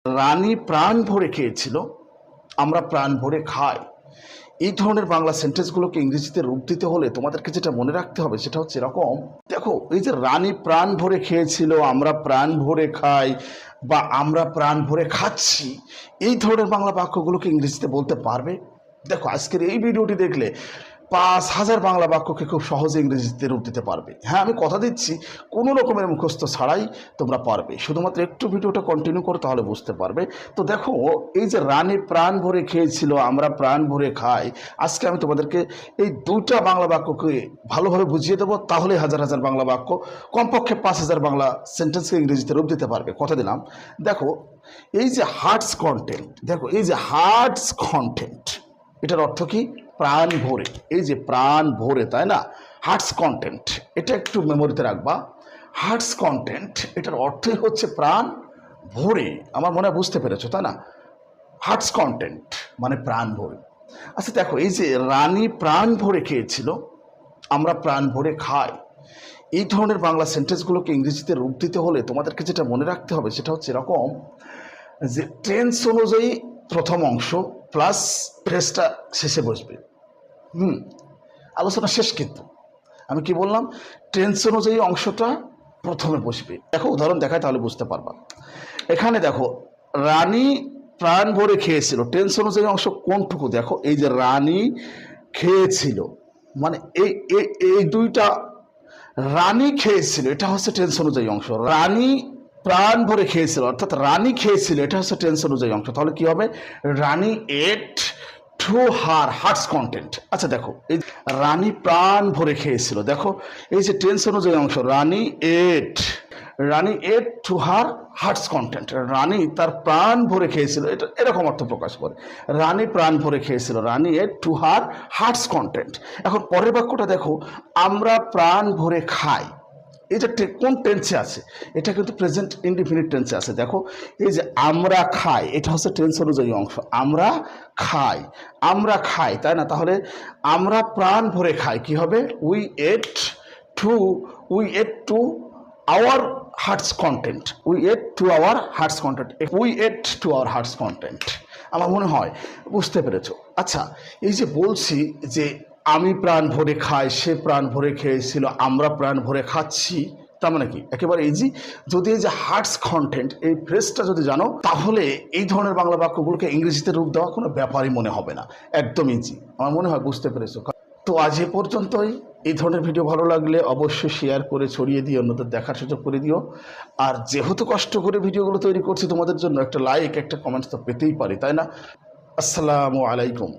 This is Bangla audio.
রানী প্রাণ ভরে খেয়েছিল, আমরা প্রাণ ভরে খাই। এই ধরনের বাংলা সেন্টেন্সগুলোকে ইংরেজিতে রূপ দিতে হলে তোমাদেরকে যেটা মনে রাখতে হবে সেটা হচ্ছে এরকম। দেখো, এই যে রানী প্রাণ ভরে খেয়েছিল, আমরা প্রাণ ভরে খাই, বা আমরা প্রাণ ভরে খাচ্ছি, এই ধরনের বাংলা বাক্যগুলোকে ইংরেজিতে বলতে পারবে? দেখো, আজকের এই ভিডিওটি দেখলে 5,000 বাংলা বাক্যকে খুব সহজে ইংরেজিতে রূপ দিতে পারবে। হ্যাঁ, আমি কথা দিচ্ছি, কোনো রকমের মুখস্থ ছাড়াই তোমরা পারবে। শুধুমাত্র একটু ভিডিওটা কন্টিনিউ করো, তাহলে বুঝতে পারবে। তো দেখো, এই যে রানী প্রাণ ভরে খেয়েছিল, আমরা প্রাণ ভরে খাই, আজকে আমি তোমাদেরকে এই দুইটা বাংলা বাক্যকে ভালোভাবে বুঝিয়ে দেবো। তাহলে হাজার হাজার বাংলা বাক্য, কমপক্ষে 5,000 বাংলা সেন্টেন্সকে ইংরেজিতে রূপ দিতে পারবে, কথা দিলাম। দেখো, এই যে হার্টস কন্টেন্ট, দেখো এই যে হার্টস কন্টেন্ট, এটার অর্থ কি? প্রাণ ভরে। এই যে প্রাণ ভরে, তাই না? হার্টস কন্টেন্ট, এটা একটু মেমোরিতে রাখবা। হার্টস কন্টেন্ট, এটার অর্থই হচ্ছে প্রাণ ভরে। আমার মনে হয় বুঝতে পেরেছো, তাই না? হার্টস কন্টেন্ট মানে প্রাণ ভরে। আচ্ছা দেখো, এই যে রানী প্রাণ ভরে খেয়েছিল, আমরা প্রাণ ভরে খাই, এই ধরনের বাংলা সেন্টেন্সগুলোকে ইংরেজিতে রূপ দিতে হলে তোমাদেরকে যেটা মনে রাখতে হবে সেটা হচ্ছে এরকম, যে টেন্স অনুযায়ী প্রথম অংশ প্লাস ফ্রেজটা শেষে বসবে। আলোচনা শেষ, কিন্তু আমি কি বললাম, টেন্স অনুযায়ী অংশটা প্রথমে বসবে। দেখো, উদাহরণ দেখায় তাহলে বুঝতে পারবা। এখানে দেখো, রানী প্রাণ ভরে খেয়েছিল, টেন্স অনুযায়ী অংশ কোনটুকু? দেখো, এই যে রানী খেয়েছিল, মানে এই এই দুইটা, রানী খেয়েছিল এটা হচ্ছে টেন্স অনুযায়ী অংশ, রানী প্রাণ ভরে খেয়েছিল অর্থাৎ রানী খেয়েছিল এটা হচ্ছে টেন্স অনুযায়ী অংশ। তাহলে কি হবে? রানী এট টু হার হার্টস কন্টেন্ট। আচ্ছা দেখো, এই রানী প্রাণ ভরে খেয়েছিল, দেখো এই যে টেন্স অনুযায়ী অংশ, রানী এট টু হার হার্টস কন্টেন্ট, রানী তার প্রাণ ভরে খেয়েছিল, এটা এরকম অর্থ প্রকাশ করে। রানী প্রাণ ভরে খেয়েছিল, রানী এট টু হার হার্টস কন্টেন্ট। এখন পরের বাক্যটা দেখো, আমরা প্রাণ ভরে খাই, এটা কোন টেন্সে আছে? এটা কিন্তু প্রেজেন্ট ইনডিফিনিট টেন্সে আছে। দেখো, এই যে আমরা খাই, এটা হচ্ছে টেন্স অনুযায়ী অংশ, আমরা খাই, তাই না? তাহলে আমরা প্রাণ ভরে খাই কি হবে? We at to our hertz content, আমার মনে হয় বুঝতে পেরেছো। আচ্ছা, এই যে বলছি যে আমি প্রাণ ভরে খাই, সে প্রাণ ভরে খেয়েছিল, আমরা প্রাণ ভরে খাচ্ছি, তার মানে কি? একেবারে ইজি। যদি এই যে হার্টস কন্টেন্ট এই ফ্রেজটা যদি জানো, তাহলে এই ধরনের বাংলা বাক্যগুলোকে ইংরেজিতে রূপ দেওয়া কোনো ব্যাপারই মনে হবে না, একদম ইজি। আমার মনে হয় বুঝতে পেরেছো। তো আজ এ পর্যন্তই। এই ধরনের ভিডিও ভালো লাগলে অবশ্যই শেয়ার করে ছড়িয়ে দিয়ে অন্যদের দেখার সুযোগ করে দিও। আর যেহেতু কষ্ট করে ভিডিওগুলো তৈরি করছি তোমাদের জন্য, একটা লাইক একটা কমেন্টস তো পেতেই পারি, তাই না? আসসালামু আলাইকুম।